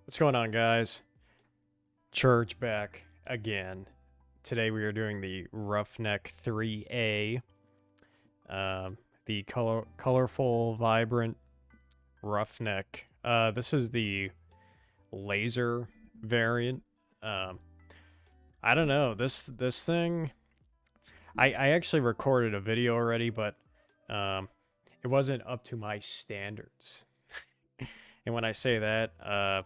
What's going on, guys? Church back again. Today we are doing the Roughneck 3A, the colorful, vibrant Roughneck. This is the laser variant. I don't know, this thing. I actually recorded a video already, but it wasn't up to my standards. And when I say that,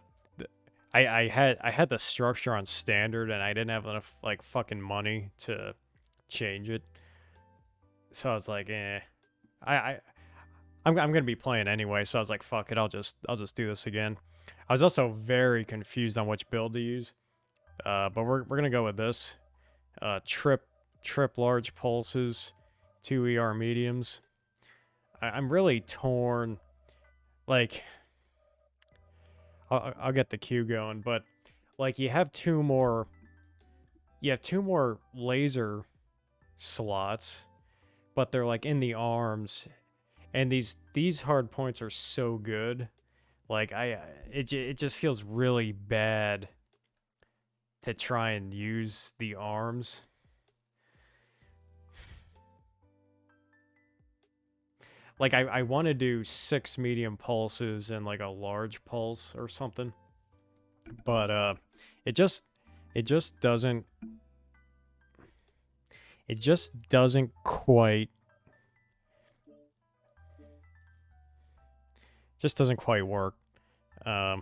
I had the structure on standard, and I didn't have enough like fucking money to change it. So I was like, I'm gonna be playing anyway. So I was like, fuck it, I'll just do this again. I was also very confused on which build to use, but we're gonna go with this. Trip large pulses, 2 ER mediums. I'm really torn. Like, I'll get the queue going, but like you have two more laser slots, but they're like in the arms, and these hard points are so good. Like it just feels really bad to try and use the arms. Like I want to do 6 medium pulses and like a large pulse or something. But it just doesn't quite work. The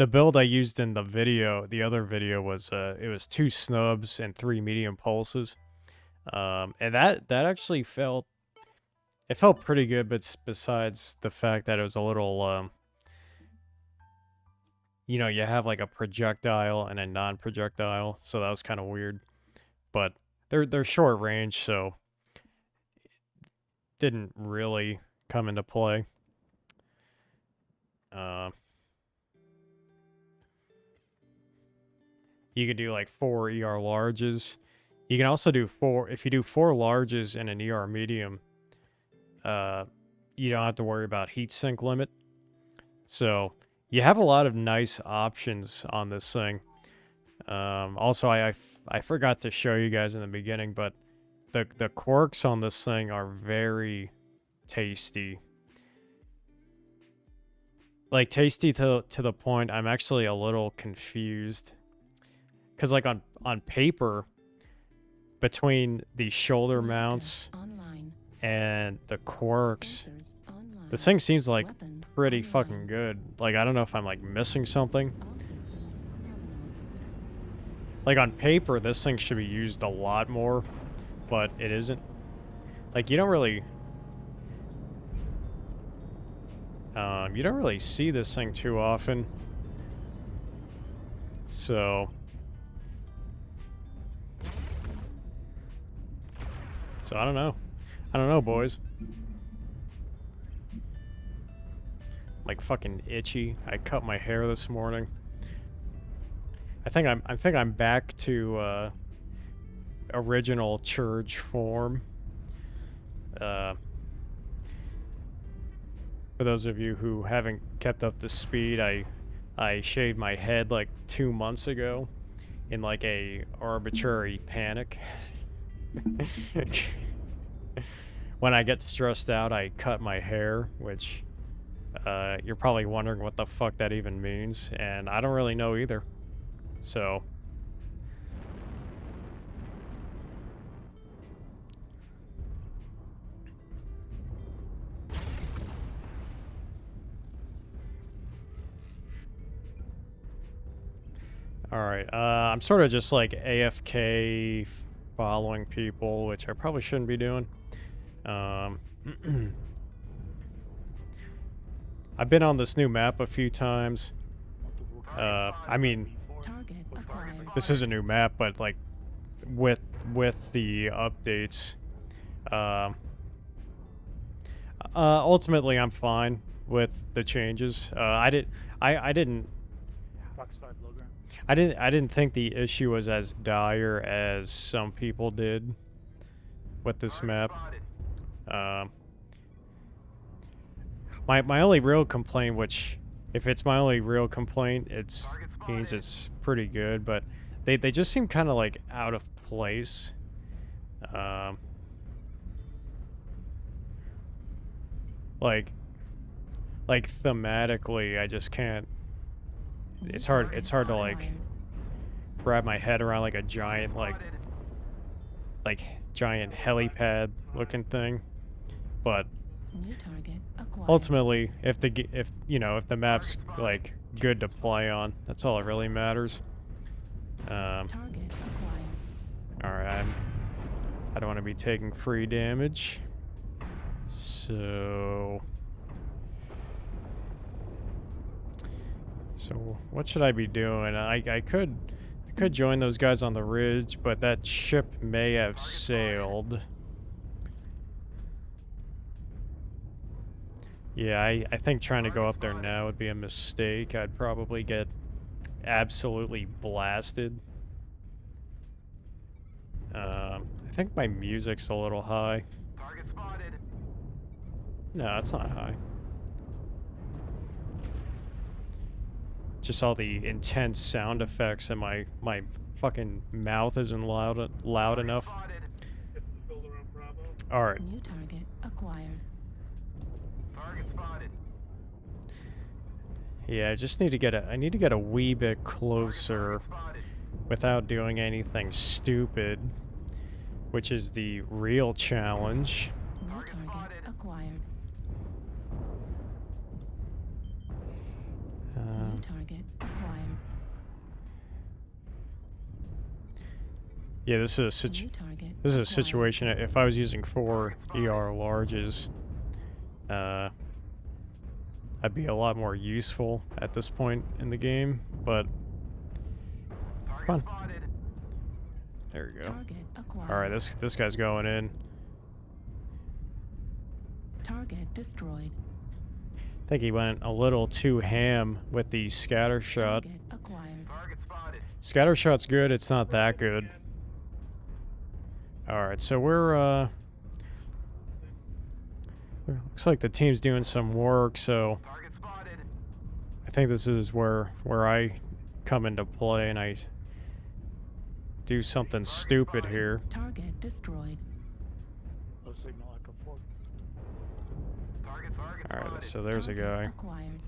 build I used in the other video was it was 2 snubs and 3 medium pulses. And that actually felt pretty good, but besides the fact that it was a little you know, you have like a projectile and a non-projectile, so that was kind of weird. But they're short range, so didn't really come into play. You could do like 4 ER larges. You can also do 4 if you do 4 larges and an ER medium. You don't have to worry about heat sink limit. So you have a lot of nice options on this thing. Also, I forgot to show you guys in the beginning, but the quirks on this thing are very tasty. Like tasty to the point I'm actually a little confused. Cause like on paper, between the shoulder mounts and the quirks, this thing seems like pretty fucking good. Like, I don't know if I'm like missing something. Like on paper, this thing should be used a lot more, but it isn't. Like, you don't really see this thing too often. So I don't know. I don't know, boys. Like fucking itchy. I cut my hair this morning. I think I'm back to original church form. For those of you who haven't kept up to speed, I shaved my head like 2 months ago in like a arbitrary panic. When I get stressed out, I cut my hair, which you're probably wondering what the fuck that even means, and I don't really know either. So alright, I'm sort of just like AFK following people, which I probably shouldn't be doing. I've been on this new map a few times. I mean, this is a new map, but like with the updates, ultimately I'm fine with the changes. I didn't think the issue was as dire as some people did with this map. My only real complaint, which If it's my only real complaint, it means it's pretty good, but they just seem kind of like out of place. Like thematically, I just can't. It's hard to like wrap my head around like a giant giant helipad looking thing, but ultimately, if the map's like good to play on, that's all that really matters. All right, I don't want to be taking free damage, so what should I be doing? I could join those guys on the ridge, but that ship may have sailed. Yeah, I think trying to go up there now would be a mistake. I'd probably get absolutely blasted. I think my music's a little high. Target spotted. No, it's not high. Just all the intense sound effects, and my fucking mouth isn't loud enough. All right. New target acquired. Target spotted. Yeah, I just need to get I need to get a wee bit closer without doing anything stupid, which is the real challenge. New target acquired. New target acquired. Yeah, this is a situation. If I was using 4 ER larges, I'd be a lot more useful at this point in the game. But come on, there we go. All right, this guy's going in. Target destroyed. I think he went a little too ham with the scatter shot. Target acquired. Target spotted. Scatter shot's good. It's not that good. All right, so we're looks like the team's doing some work. So Target spotted. I think this is where I come into play, and I do something stupid here. Target destroyed. All right, so there's a guy. Acquired.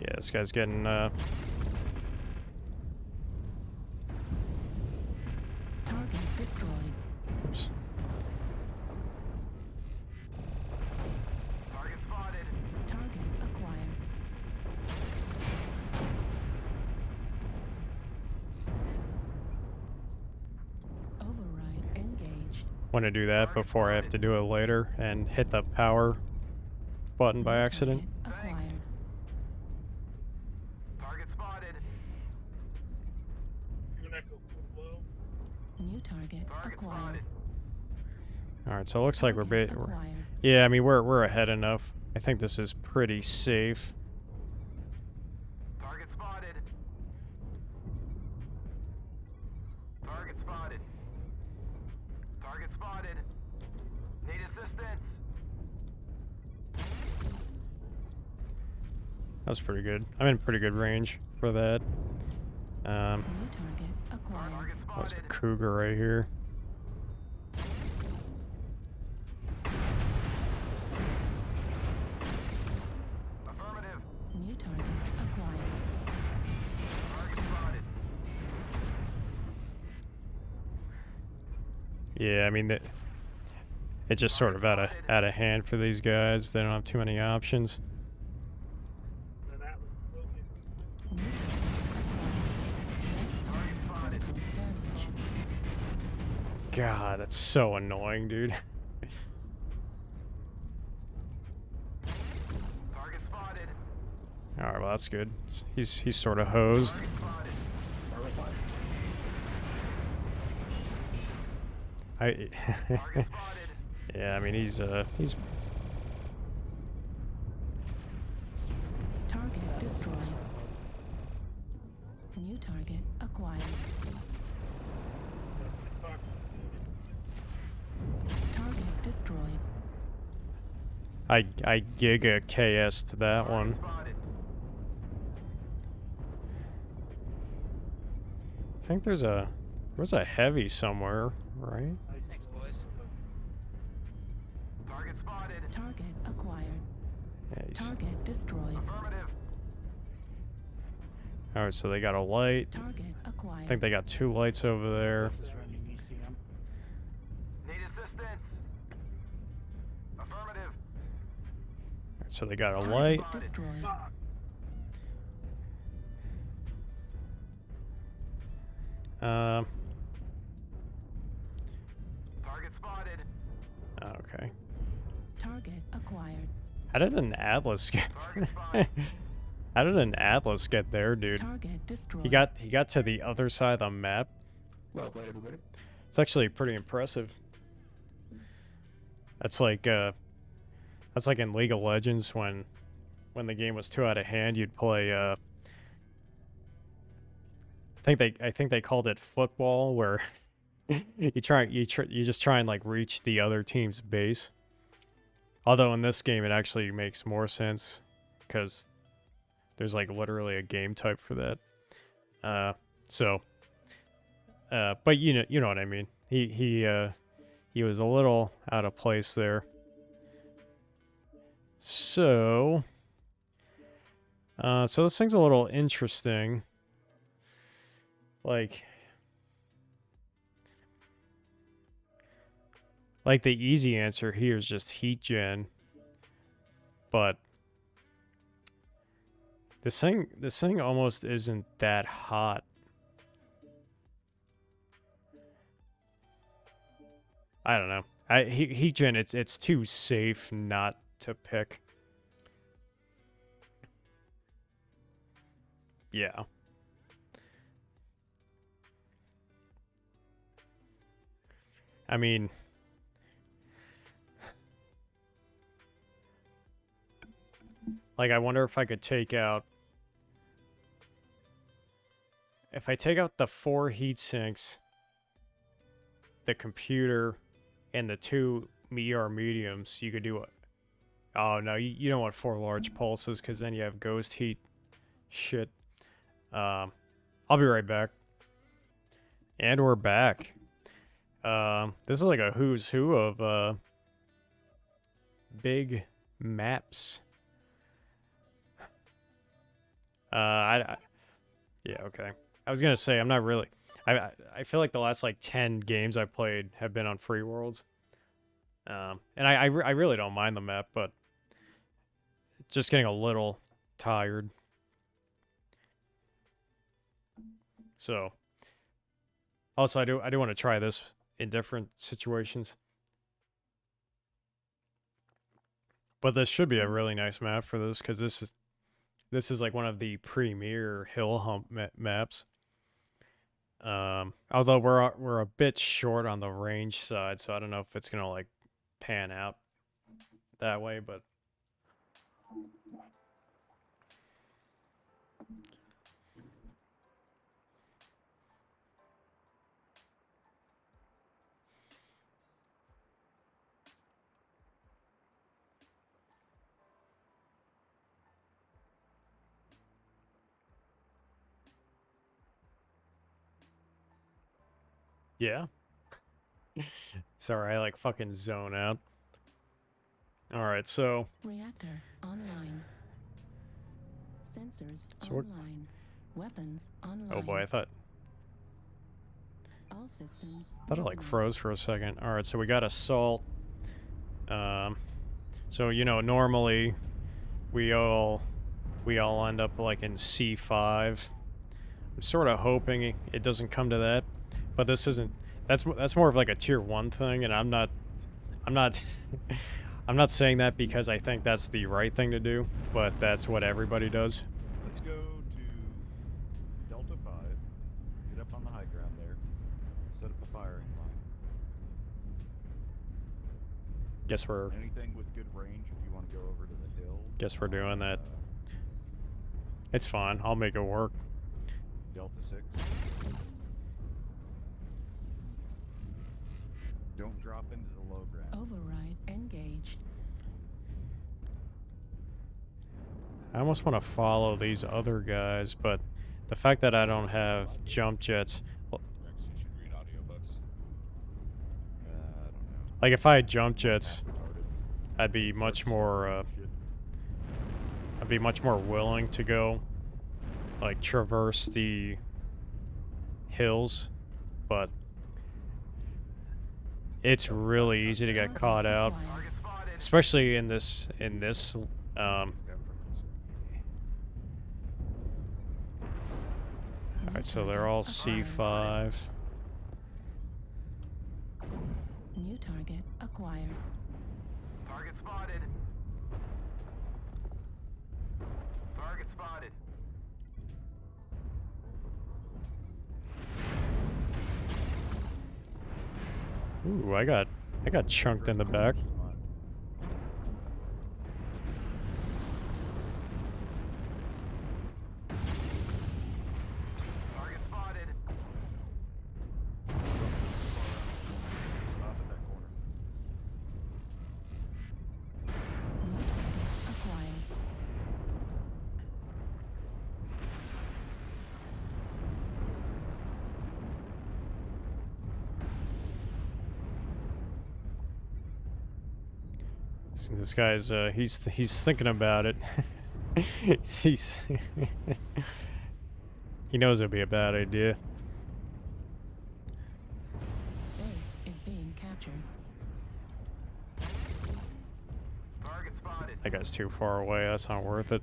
Yeah, this guy's getting Target destroyed. oops. Target spotted. Target acquired. Override engaged. Want to do that before I have to do it later and hit the power button by New accident. target acquired. Target spotted. New target Target acquired. spotted. All right, so it looks like we're Acquired. yeah. I mean, we're ahead enough. I think this is pretty safe. Target spotted. Target spotted. Target spotted. Need assistance. That was pretty good. I'm in pretty good range for that. New target acquired. Target There's spotted. a cougar right here. Affirmative. New target acquired. Target spotted. Yeah, I mean it's just sort of out of hand for these guys. They don't have too many options. New target Target spotted. acquired. Damage. God, that's so annoying, dude. Target spotted. All right, well that's good. He's sort of hosed. Target spotted. I Target spotted. yeah, I mean he's Target destroyed. New target acquired. Target destroyed. I giga KS'd that one. Spotted. I think there's a heavy somewhere, right? Thanks, boys. Target spotted. Target acquired. Yeah, Target destroyed. Affirmative. Alright, so they got a light. Target acquired. I think they got 2 lights over there. Just running ECM. Need assistance. Affirmative. So they got a Target light. destroyed. Um. Target spotted. Okay. Target acquired. How did an Atlas get? Target spotted. How did an Atlas get there, dude? Target destroyed. He got to the other side of the map. Well played, everybody. It's actually pretty impressive. That's like in League of Legends when the game was too out of hand, you'd play I think they called it football, where you just try and like reach the other team's base. Although in this game it actually makes more sense because there's like literally a game type for that. But you know what I mean. He was a little out of place there. So this thing's a little interesting. Like the easy answer here is just heat gen. But this thing almost isn't that hot. I don't know. Heat gen, it's too safe not to pick. Yeah. I mean, like, I wonder if I could take out... If I take out the 4 heat sinks, the computer, and the 2 ER mediums, you could do it. Oh, no, you don't want 4 large pulses, because then you have ghost heat. Shit. I'll be right back. And we're back. This is like a who's who of, big maps. Yeah, okay. I was gonna say, I'm not really... I feel like the last, like, 10 games I played have been on free worlds. And I really don't mind the map, but... just getting a little tired. So... Also, I do want to try this in different situations. But this should be a really nice map for this, because this is like one of the premier hill hump maps. Although we're a bit short on the range side, so I don't know if it's gonna like pan out that way, but yeah. Sorry, I like fucking zone out. Alright, so... Reactor online. Sensors So what- online. Weapons online. Oh boy, I thought All systems. it like nominal. froze for a second. Alright, so we got assault. So, you know, normally we all end up like in C5. I'm sort of hoping it doesn't come to that, but this isn't... That's more of like a tier 1 thing, and I'm not I'm not saying that because I think that's the right thing to do, but that's what everybody does. Let's go to Delta 5, get up on the high ground there, set up the firing line. Guess we're Anything with good range, if you want to go over to the hill. Guess we're doing that. It's fine. I'll make it work. Delta 6. Don't drop into the low ground. Override engaged. I almost want to follow these other guys, but the fact that I don't have jump jets, well, Rex, you should read audiobooks. I don't know. like if I had jump jets, Retarded. I'd be much more, Shit. I'd be much more willing to go, like traverse the hills, but it's really easy to get caught out, Target spotted. especially in this, Got preference. alright, so they're all C5. New target acquired. Target spotted. Target spotted. Ooh, I got chunked in the back. Target spotted. Stop at that corner. New target acquired. This guy's he's thinking about it. he's he knows it'd be a bad idea. Base is being captured. Target spotted. That guy's too far away. That's not worth it.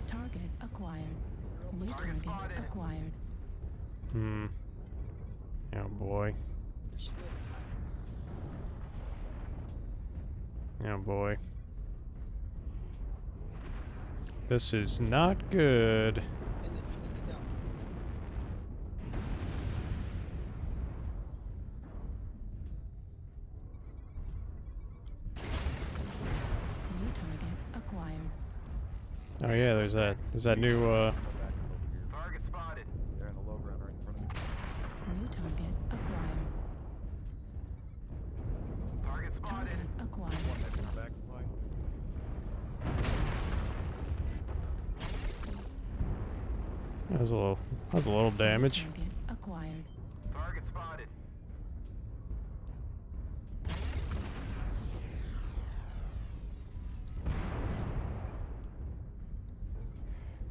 Target acquired. New Target target spotted. acquired. Hmm. Oh boy. Oh boy. This is not good. New target acquired. Oh yeah, there's that new Go back over here. Target spotted. They're in the low ground right in front of me. New target acquired. Target spotted. Target acquired. One that's in the back line. that was a little damage. Target acquired. Target spotted.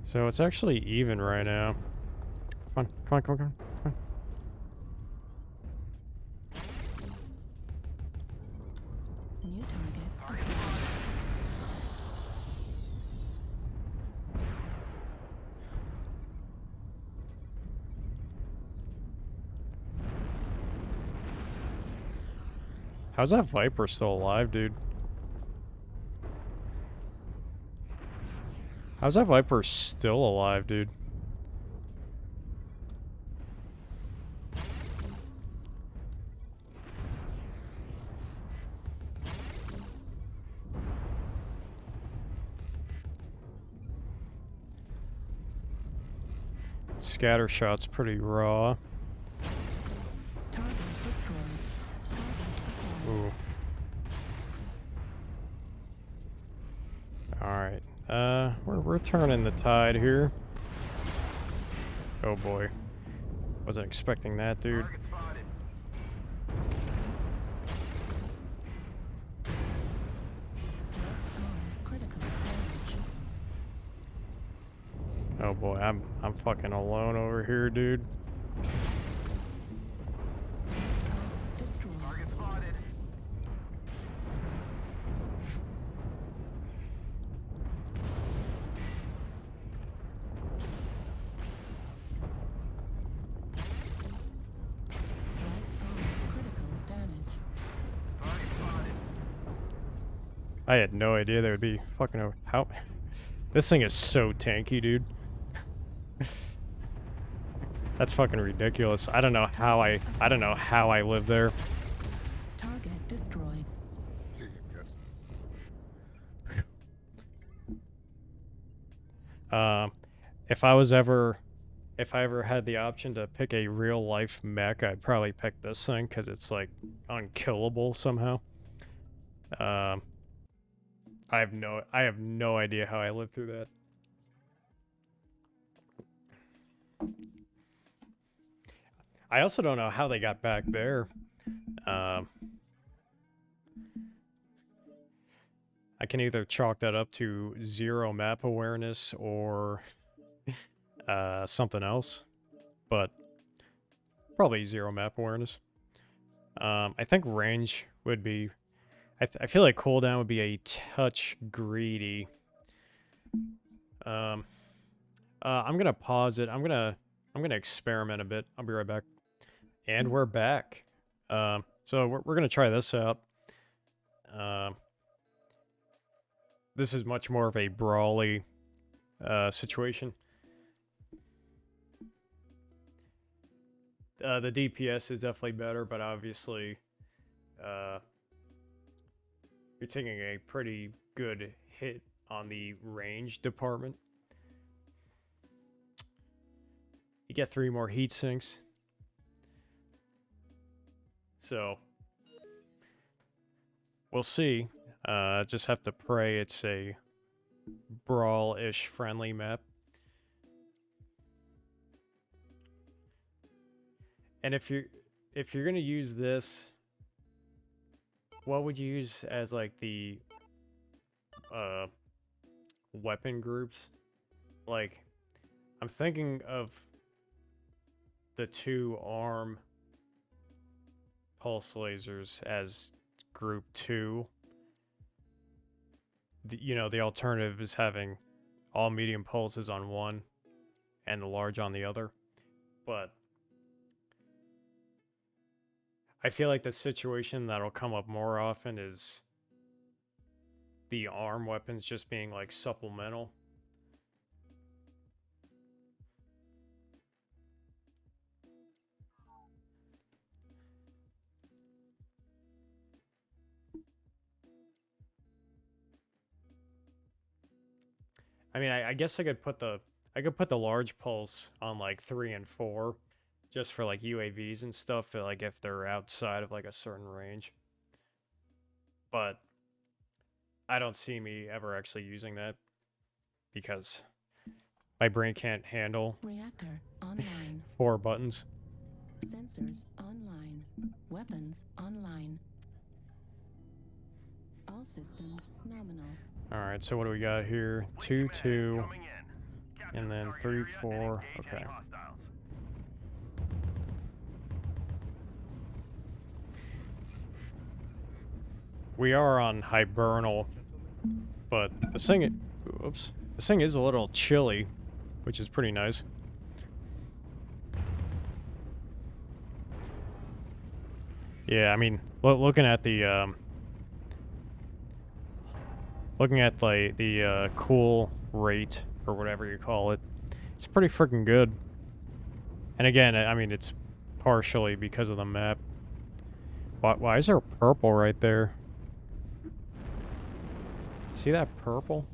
So it's actually even right now. Come on, come on, come on, come on. New target Target acquired. spotted. How's that Viper still alive, dude? How's that Viper still alive, dude? Scatter shot's pretty raw. Target destroyed. Target acquired. Ooh. Alright. We're turning the tide here. Oh boy. Wasn't expecting that, dude. Target spotted. Left arm critical damage. Oh boy, I'm fucking alone over here, dude. Destroyed. Target spotted. Right arm critical damage. Target spotted. I had no idea they would be fucking over. How? This thing is so tanky, dude. That's fucking ridiculous. I don't know how I live there. Target destroyed. Here you go. If I ever had the option to pick a real life mech, I'd probably pick this thing because it's like unkillable somehow. I have no idea how I lived through that. I also don't know how they got back there. I can either chalk that up to 0 map awareness or something else, but probably 0 map awareness. I think range would be... I feel like cooldown would be a touch greedy. I'm gonna pause it. I'm gonna experiment a bit. I'll be right back. And we're back. So we're gonna try this out. This is much more of a brawly situation. The DPS is definitely better, but obviously, you're taking a pretty good hit on the range department. You get 3 more heat sinks. So, we'll see. Just have to pray it's a brawl-ish friendly map. And if you're gonna use this, what would you use as like the weapon groups? Like, I'm thinking of the 2 arm pulse lasers as group 2. You know, the alternative is having all medium pulses on one and the large on the other. But I feel like the situation that'll come up more often is the arm weapons just being like supplemental. I mean, I guess I could put the large pulse on like 3 and 4, just for like UAVs and stuff, like if they're outside of like a certain range. But I don't see me ever actually using that because my brain can't handle Reactor online. 4 buttons. Sensors online. Weapons online. All systems nominal. All right, so what do we got here? 2, 2, Coming in. Captain and then target 3, area, 4. engage Okay. any hostiles. We are on hibernal, but this thing, oops, this thing is a little chilly, which is pretty nice. Yeah, I mean, looking at the cool rate or whatever you call it, it's pretty freaking good. And again, I mean, it's partially because of the map. Why is there purple right there? See that purple?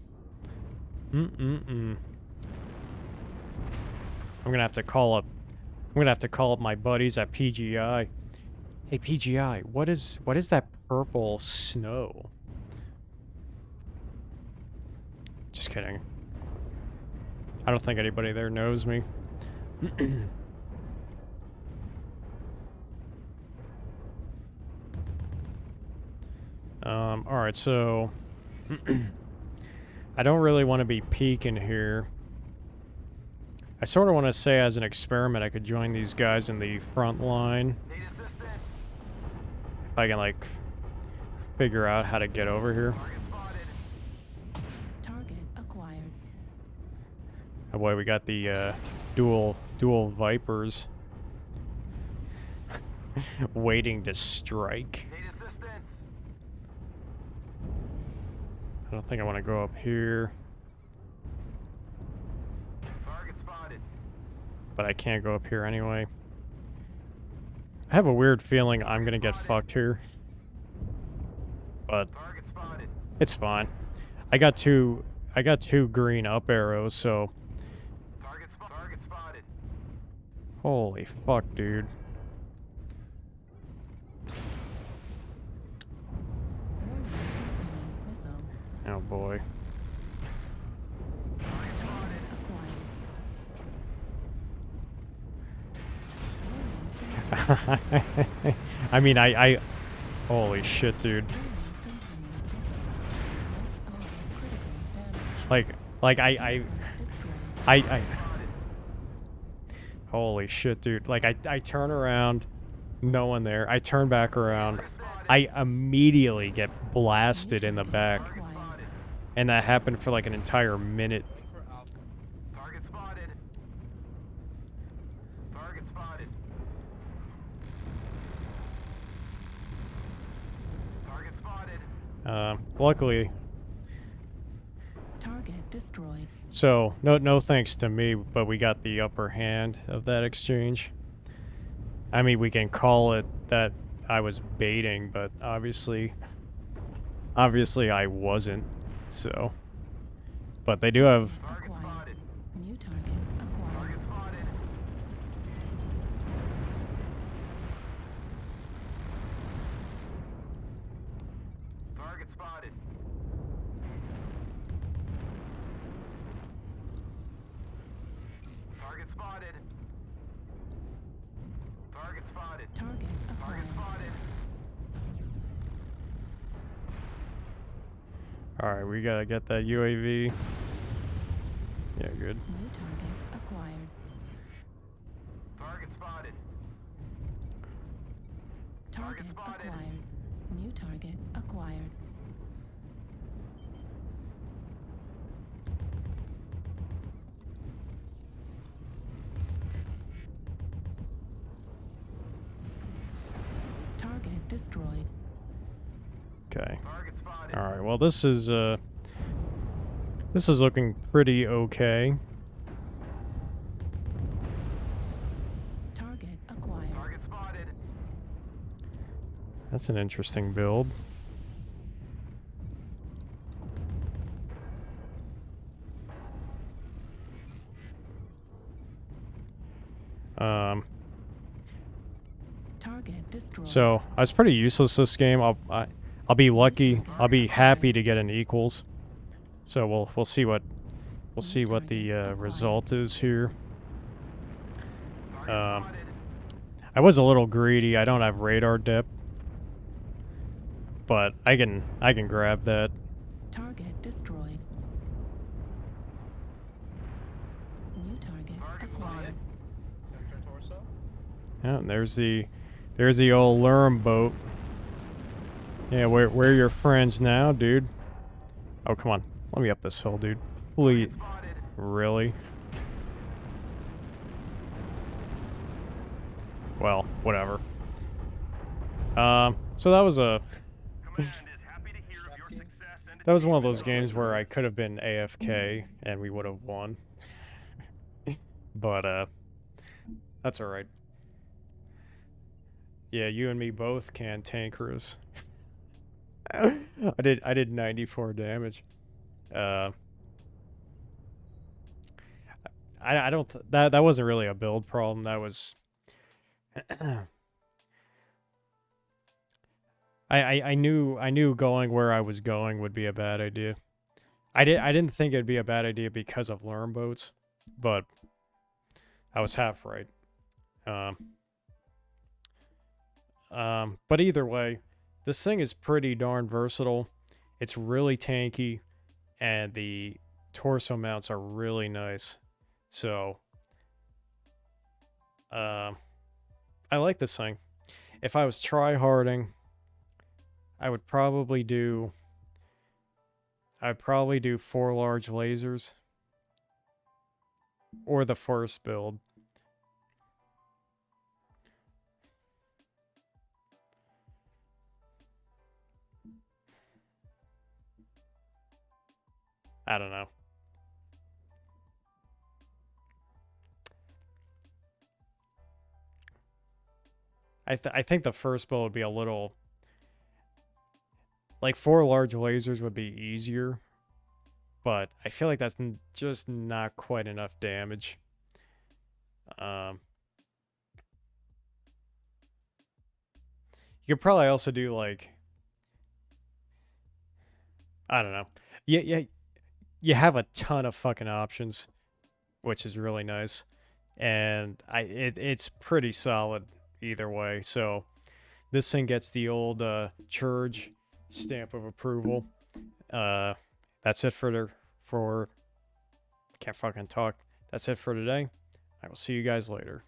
I'm gonna have to call up my buddies at PGI. Hey PGI, what is that purple snow? Just kidding. I don't think anybody there knows me. Alright, so I don't really want to be peeking here. I sort of want to say as an experiment I could join these guys in the front line. Need assistance. If I can, like, figure out how to get over here. Target spotted. Target acquired. Oh boy, we got the dual Vipers waiting to strike. Need assistance. I don't think I want to go up here, Target spotted. but I can't go up here anyway. I have a weird feeling I'm gonna get fucked here, but Target spotted. it's fine. I got two green up arrows, so Target spotted. holy fuck, dude. Warning incoming missile. Oh boy. Acquired. I mean, I holy shit, dude. Warning incoming missile. MWO critical damage. Like Site destroyed. I holy shit, dude. Like I turn around, no one there. I turn back around. I immediately get blasted in the back. Acquired. And that happened for like an entire minute. Wait for Alpha. Target spotted. Target spotted. Target spotted. Luckily, Target destroyed. so no thanks to me, but we got the upper hand of that exchange. I mean, we can call it that I was baiting, but obviously I wasn't. So, but they do have Target Acquired. spotted. New target acquired. Target spotted. Target spotted. Target spotted. Target spotted. Target Target acquired. spotted. all right. We gotta get that UAV. Yeah, good. New target acquired. Target spotted. Target spotted. acquired. New target acquired. Target destroyed. Okay. Target spotted. All right. Well, this is looking pretty okay. Target acquired. Target spotted. That's an interesting build. Target destroyed. So I was pretty useless this game. I'll be lucky. I'll be happy to get an equals. So we'll see what the result is here. Target spotted. I was a little greedy. I don't have radar depth, but I can grab that. Target destroyed. New target Target acquired. Sector torso. Yeah, and there's the old Lurm boat. Yeah, where your friends now, dude? Oh, come on. Let me up this hill, dude. Please. Spotted. Really? Well, whatever. So that was Command is happy to hear of your success and that was one of those games where I could have been AFK and we would have won. But that's all right. Yeah, you and me both can tankers. I did 94 damage. I don't that wasn't really a build problem. That was I knew going where I was going would be a bad idea. I didn't think it'd be a bad idea because of Lurm boats, but I was half right. But either way, this thing is pretty darn versatile. It's really tanky, and the torso mounts are really nice. So, I like this thing. If I was tryharding, I'd probably do 4 large lasers, or the first build. I don't know. I think the first build would be a little, like 4 large lasers would be easier, but I feel like that's just not quite enough damage. You could probably also do like I don't know. You have a ton of fucking options, which is really nice, and it's pretty solid either way. So this thing gets the old Churge stamp of approval. That's it for can't fucking talk. That's it for today. I will see you guys later.